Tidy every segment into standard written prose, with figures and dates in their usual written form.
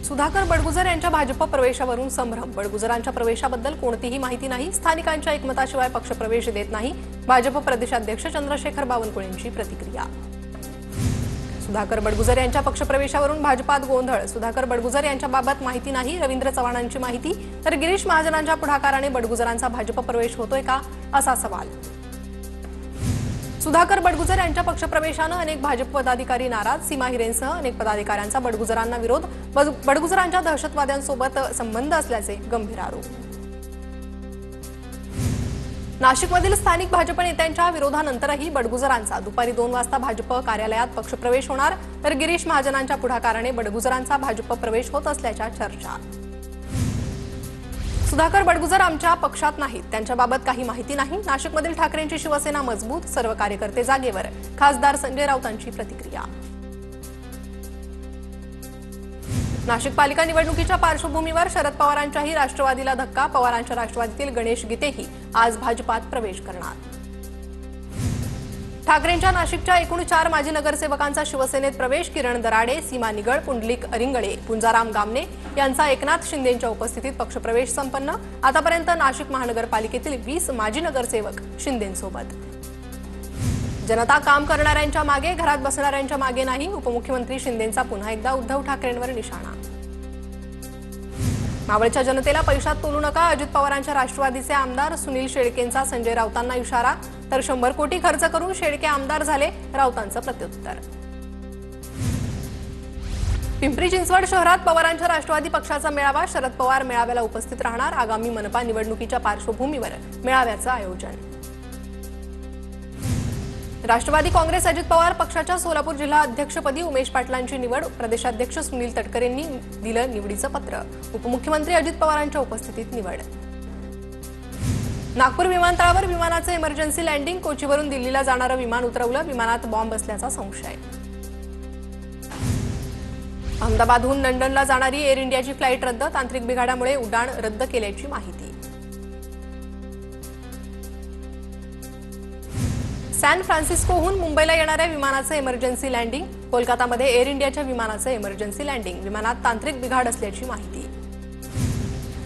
सुधाकर बडगुजर यांच्या भाजप प्रवेशावरून संभ्रम। बडगुजरांच्या प्रवेशाबद्दल कोणतीही माहिती नाही, स्थानिकांच्या एकमताशिवाय पक्ष प्रवेश देत नाही। भाजप प्रदेशाध्यक्ष चंद्रशेखर बावनकुळेंची प्रतिक्रिया। सुधाकर बडगुजर यांच्या पक्षप्रवेशावरून भाजपात गोंधळ। सुधाकर बडगुजर यांच्याबाबत माहिती नाही, रवींद्र चव्हाणांची माहिती, तर गिरीश महाजनांच्या पुढाकाराने बडगुजरांचा भाजप प्रवेश होतोय का, असा सवाल। सुधाकर बडगुजर यांच्या पक्षप्रवेशाने अनेक भाजप पदाधिकारी नाराज। सीमा हिरेंसह अनेक पदाधिकाऱ्यांचा बडगुजरांना विरोध। बडगुजरांच्या दहशतवाद्यांसोबत संबंध असल्याचे गंभीर आरोप। नाशिकमधील स्थानिक भाजप नेत्यांच्या विरोधानंतरही बडगुजरांचा दुपारी 2 वाजता भाजप कार्यालयात पक्षप्रवेश होणार, तर गिरीश महाजनांच्या पुढाकाराने बडगुजरांचा भाजप प्रवेश होत असल्याच्या चर्चा। सुधाकर बडगुजर आमच्या पक्षात नाहीत, त्यांच्याबाबत काही माहिती नाही। नाशिकमधील ठाकरेंची शिवसेना मजबूत, सर्व कार्यकर्ते जागेवर। खासदार संजय राऊतांची प्रतिक्रिया। नाशिक पालिका निवडणुकीच्या पार्श्वभूमीवर शरद पवारांच्याही राष्ट्रवादीला धक्का। पवारांच्या राष्ट्रवादीतील गणेश गीतेही आज भाजपात प्रवेश करणार। ठाकरेंच्या नाशिकच्या एकूण 4 माजी नगरसेवकांचा शिवसेनेत प्रवेश। किरण दराडे, सीमा निगळ, पुंडलिक अरिंगळे, पुंजाराम गामने यांचा एकनाथ शिंदेंच्या उपस्थितीत पक्षप्रवेश संपन्न। आतापर्यंत नाशिक महानगरपालिकेतील 20 माजी नगरसेवक शिंदेंसोबत। जनता काम करणाऱ्यांच्या मागे, घरात बसणाऱ्यांच्या मागे नाही। उपमुख्यमंत्री शिंदेंचा पुन्हा एकदा उद्धव ठाकरेंवर निशाणा। मावळच्या जनतेला पैशात तोलू नका, अजित पवारांच्या राष्ट्रवादीचे आमदार सुनील शेळकेंचा संजय राऊतांना इशारा। तर 100 कोटी खर्च करून शेळके आमदार झाले, राऊतांचं प्रत्युत्तर। पिंपरी चिंचवड शहरात पवारांच्या राष्ट्रवादी पक्षाचा मेळावा। शरद पवार मेळाव्याला उपस्थित राहणार। आगामी मनपा निवडणुकीच्या पार्श्वभूमीवर मेळाव्याचं आयोजन। राष्ट्रवादी काँग्रेस अजित पवार पक्षाच्या सोलापूर जिल्हा अध्यक्षपदी उमेश पाटलांची निवड। प्रदेशाध्यक्ष सुनील तटकरेंनी दिलं निवडीचं पत्र। उपमुख्यमंत्री अजित पवारांच्या उपस्थितीत निवड। नागपूर विमानतळावर विमानाचं इमर्जन्सी लँडिंग। कोचीवरून दिल्लीला जाणारं विमान उतरवलं, विमानात बॉम्ब असल्याचा संशय। अहमदाबादहून लंडनला जाणारी एअर इंडियाची फ्लाईट रद्द। तांत्रिक बिघाडामुळे उड्डाण रद्द केल्याची माहिती। सॅन फ्रान्सिस्कोहून मुंबईला येणाऱ्या विमानाचं इमर्जन्सी लँडिंग। कोलकातामध्ये एअर इंडियाच्या विमानाचं इमर्जन्सी लँडिंग, विमानात तांत्रिक बिघाड असल्याची माहिती।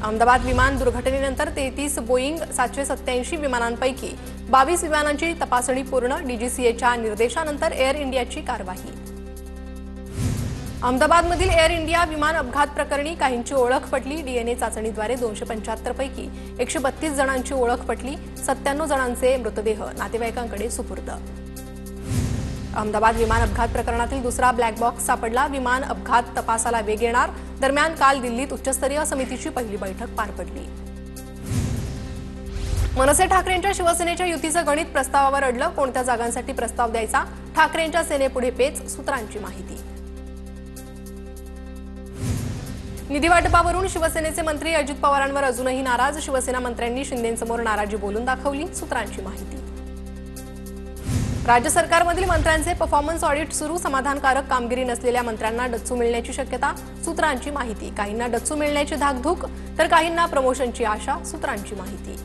अहमदाबाद विमान दुर्घटनेनंतर 33 बोईंग 787 विमानांपैकी 22 विमानांची तपासणी पूर्ण। डीजीसीएच्या निर्देशानंतर एअर इंडियाची कारवाई। अहमदाबादमधील एअर इंडिया विमान अपघात प्रकरणी काहींची ओळख पटली। डीएनए चाचणीद्वारे 275 पैकी 132 जणांची ओळख पटली। 97 जणांचे मृतदेह नातेवाईकांकडे सुपूर्द। अहमदाबाद विमान अपघात प्रकरणातील दुसरा ब्लॅक बॉक्स सापडला। विमान अपघात तपासाला वेग येणार। दरम्यान काल दिल्लीत उच्चस्तरीय समितीची पहिली बैठक पार पडली। मनसे ठाकरेंच्या शिवसेनेच्या युतीचं गणित प्रस्तावावर अडलं। कोणत्या जागांसाठी प्रस्ताव द्यायचा, ठाकरेंच्या सेनेपुढे पेच, सूत्रांची माहिती। निधी वाटपावरून शिवसेनेचे मंत्री अजित पवारांवर अजूनही नाराज। शिवसेना मंत्र्यांनी शिंदेंसमोर नाराजी बोलून दाखवली, सूत्रांची माहिती। राज्य सरकारमधील मंत्र्यांचे परफॉर्मन्स ऑडिट सुरू। समाधानकारक कामगिरी नसलेल्या मंत्र्यांना डच्चू मिळण्याची शक्यता, सूत्रांची माहिती। काहींना डच्चू मिळण्याची धाकधूक, तर काहींना प्रमोशनची आशा, सूत्रांची माहिती।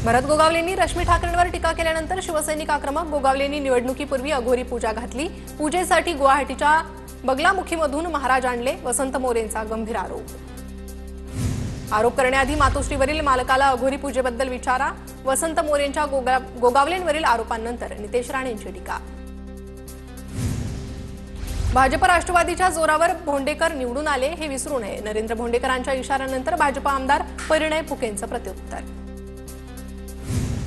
भरत गोगावलेंनी रश्मी ठाकरेंवर टीका केल्यानंतर शिवसैनिक आक्रमक। गोगावलेंनी निवडणुकीपूर्वी अघोरी पूजा घातली। पूजेसाठी गुवाहाटीच्या बगलामुखीमधून महाराज आणले, वसंत मोरेंचा गंभीर आरोप। आरोप करण्याआधी मातोश्रीवरील मालकाला अघोरी पूजेबद्दल विचारा। वसंत मोरेंच्या गोगावलेंवरील आरोपांनंतर नितेश राणेंची टीका। भाजप राष्ट्रवादीच्या जोरावर भोंडेकर निवडून आले, हे विसरू नये। नरेंद्र भोंडेकरांच्या इशाऱ्यानंतर भाजप आमदार परिणय फुकेंचं प्रत्युत्तर।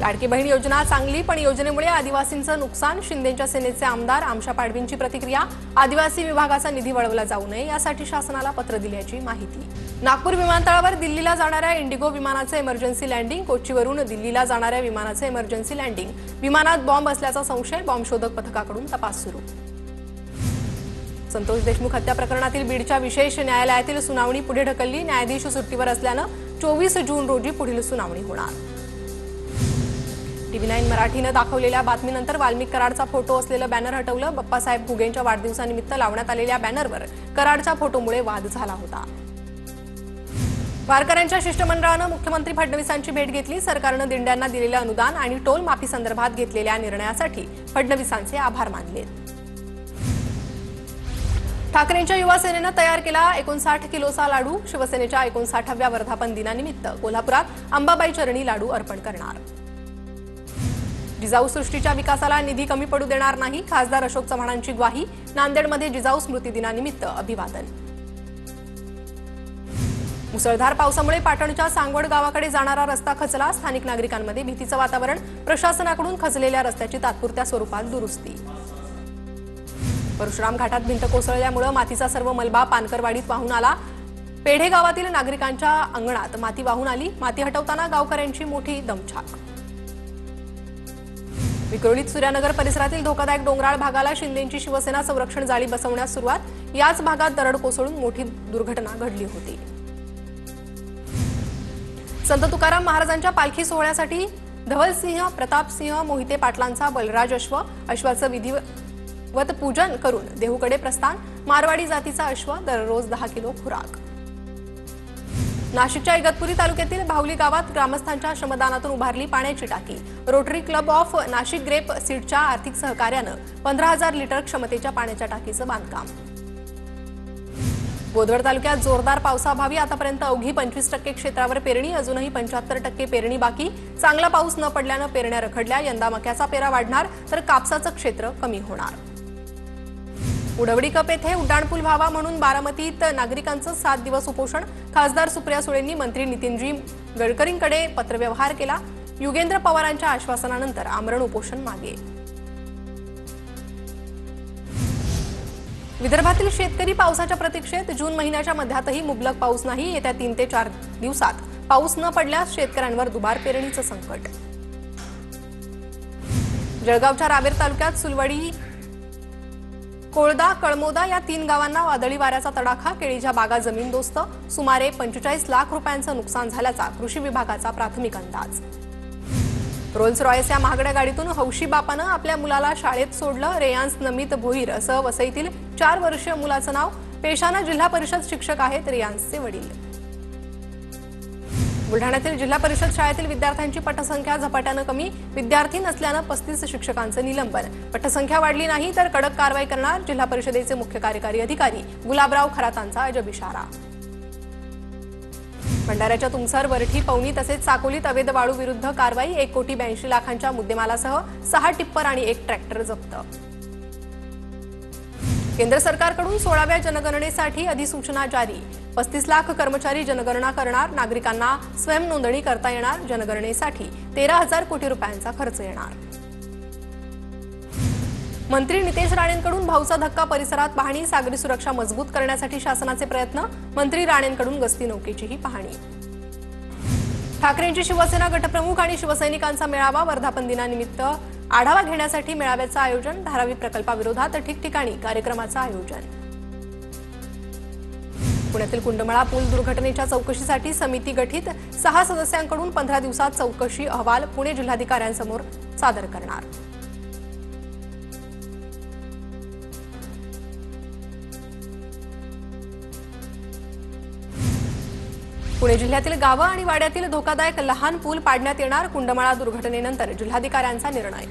लाडकी बहीण योजना चांगली, पण योजनेमुळे आदिवासींचं नुकसान। शिंदेंच्या सेनेचे आमदार आमशा पाडवींची प्रतिक्रिया। आदिवासी विभागाचा निधी वळवला जाऊ नये, यासाठी शासनाला पत्र दिल्याची माहिती। नागपूर विमानतळावर दिल्लीला जाणाऱ्या इंडिगो विमानाचं इमर्जन्सी लँडिंग। कोचीवरून दिल्लीला जाणाऱ्या विमानाचं इमर्जन्सी लँडिंग, विमानात बॉम्ब असल्याचा संशय। बॉम्बशोधक पथकाकडून तपास सुरू। संतोष देशमुख हत्या प्रकरणातील बीडच्या विशेष न्यायालयातील सुनावणी पुढे ढकलली। न्यायाधीश सुट्टीवर असल्यानं 24 जून रोजी पुढील सुनावणी होणार। TV9 मराठीनं दाखवलेल्या बातमीनंतर वाल्मिक कराडचा फोटो असलेलं बॅनर हटवलं। बाप्पासाहेब घुगेंच्या वाढदिवसानिमित्त लावण्यात आलेल्या बॅनरवर कराडच्या फोटोमुळे वाद झाला होता। वारकऱ्यांच्या शिष्टमंडळानं मुख्यमंत्री फडणवीसांची भेट घेतली। सरकारनं दिंड्यांना दिलेलं अनुदान आणि टोल माफी संदर्भात घेतलेल्या निर्णयासाठी फडणवीसांचे आभार मानले। ठाकरेंच्या युवा सेनेनं तयार केला 59 किलोचा लाडू. शिवसेनेच्या 59व्या वर्धापन दिनानिमित्त कोल्हापुरात अंबाबाई चरणी लाडू अर्पण करणार. जिजाऊ सृष्टीच्या विकासाला निधी कमी पडू देणार नाही. खासदार अशोक चव्हाणांची ग्वाही. नांदेडमध्ये जिजाऊ स्मृती दिनानिमित्त अभिवादन. मुसळधार पावसामुळे पाटणच्या सांगवड गावाकडे जाणारा रस्ता खचला. स्थानिक नागरिकांमध्ये भीतीचं वातावरण. प्रशासनाकडून खचलेल्या रस्त्याची तात्पुरत्या स्वरूपात दुरुस्ती. परशुराम घाटात भिंत कोसळल्यामुळे मातीचा सर्व मलबा पानकरवाडीत वाहून आला. पेढे गावातील नागरिकांच्या अंगणात माती वाहून आली. माती हटवताना गावकऱ्यांची मोठी दमछाक. विक्रोळीत सूर्यानगर परिसरातील धोकादायक डोंगराळ भागाला शिंदेंची शिवसेना संरक्षण जाळी बसवण्यास सुरुवात. याच भागात दरड कोसळून मोठी दुर्घटना घडली होती. संत तुकाराम महाराजांच्या पालखी सोहळ्यासाठी धवलसिंह, प्रतापसिंह मोहिते पाटलांचा बलराज अश्व. अश्वाचं विधिवत पूजन करून देहूकडे प्रस्थान. मारवाडी जातीचा अश्व. दररोज 10 किलो खुराक. नाशिकच्या इगतपुरी तालुक्यातील भावली गावात ग्रामस्थांच्या श्रमदानातून उभारली पाण्याची टाकी. Rotary club of Nashik grape सीडच्या आर्थिक सहकार्यानं 15,000 लिटर क्षमतेच्या पाण्याच्या टाकीचं बांधकाम. बोदवड तालुक्यात जोरदार पावसाअभावी आतापर्यंत अवघी 25% क्षेत्रावर पेरणी. अजूनही 75% पेरणी बाकी. चांगला पाऊस न पडल्यानं पेरण्या रखडल्या. यंदा मक्याचा पेरा वाढणार तर कापसाचं क्षेत्र कमी होणार. उडवडी कप येथे उड्डाणपूल व्हावा म्हणून बारामतीत नागरिकांचं 7 दिवस उपोषण. खासदार सुप्रिया सुळेंनी मंत्री नितीनजी गडकरींकडे पत्रव्यवहार केला. युगेंद्र पवारांच्या आश्वासनानंतर आमरण उपोषण मागे. विदर्भातील शेतकरी पावसाच्या प्रतीक्षेत. जून महिन्याच्या मध्यातही मुबलक पाऊस नाही. येत्या 3 ते 4 दिवसात पाऊस न पडल्यास शेतकऱ्यांवर दुबार पेरणीचं संकट. जळगावच्या रावेर तालुक्यात सुलवडी, कोळदा, कळमोदा या 3 गावांना वादळी वाऱ्याचा तडाखा. केळीच्या बागा जमीनदोस्त. सुमारे 45 लाख रुपयांचं नुकसान झाल्याचा कृषी विभागाचा प्राथमिक अंदाज. रोल्स रॉयस या महागड्या गाडीतून हौशी बापानं आपल्या मुलाला शाळेत सोडलं. रेयांस नमित भोईर असं वसईतील 4 वर्षीय मुलाचं नाव. पेशानं जिल्हा परिषद शिक्षक आहेत रेयांसचे वडील. बुलढाण्यातील जिल्हा परिषद शाळेतील विद्यार्थ्यांची पटसंख्या झपाट्यानं कमी. विद्यार्थी नसल्यानं 35 शिक्षकांचं निलंबन. पटसंख्या वाढली नाही तर कडक कारवाई करणार. जिल्हा परिषदेचे मुख्य कार्यकारी अधिकारी गुलाबराव खरातांचा अजब इशारा. भंडाऱ्याच्या तुमसर, वरठी, पवनी तसेच साकोलीत अवैध वाळू विरुद्ध कारवाई. 1,82 लाखांच्या मुद्देमालासह 6 टिप्पर आणि 1 ट्रॅक्टर जप्त. केंद्र सरकारकडून 16व्या जनगणनेसाठी अधिसूचना जारी. 35 लाख कर्मचारी जनगणना करणार. नागरिकांना स्वयं नोंदणी करता येणार. जनगणनेसाठी 13,000 कोटी रुपयांचा खर्च येणार. मंत्री नितेश राणेंकडून भाऊचा धक्का. परिसरात पाहणी. सागरी सुरक्षा मजबूत करण्यासाठी शासनाचे प्रयत्न. मंत्री राणेंकडून गस्ती नौकेचीही पाहणी. ठाकरेंची शिवसेना गटप्रमुख आणि शिवसैनिकांचा मेळावा. वर्धापन दिनानिमित्त आढावा घेण्यासाठी मेळाव्याचं आयोजन. धारावी प्रकल्पाविरोधात ठिकठिकाणी कार्यक्रमाचं आयोजन. पुण्यातील कुंडमळा पूल दुर्घटनेच्या चौकशीसाठी समिती गठीत. 6 सदस्यांकडून 15 दिवसात चौकशी अहवाल पुणे जिल्हाधिकाऱ्यांसमोर सादर करणार. पुणे जिल्ह्यातील गावं आणि वाड्यातील धोकादायक लहान पूल पाडण्यात येणार. कुंडमळा दुर्घटनेनंतर जिल्हाधिकाऱ्यांचा निर्णय.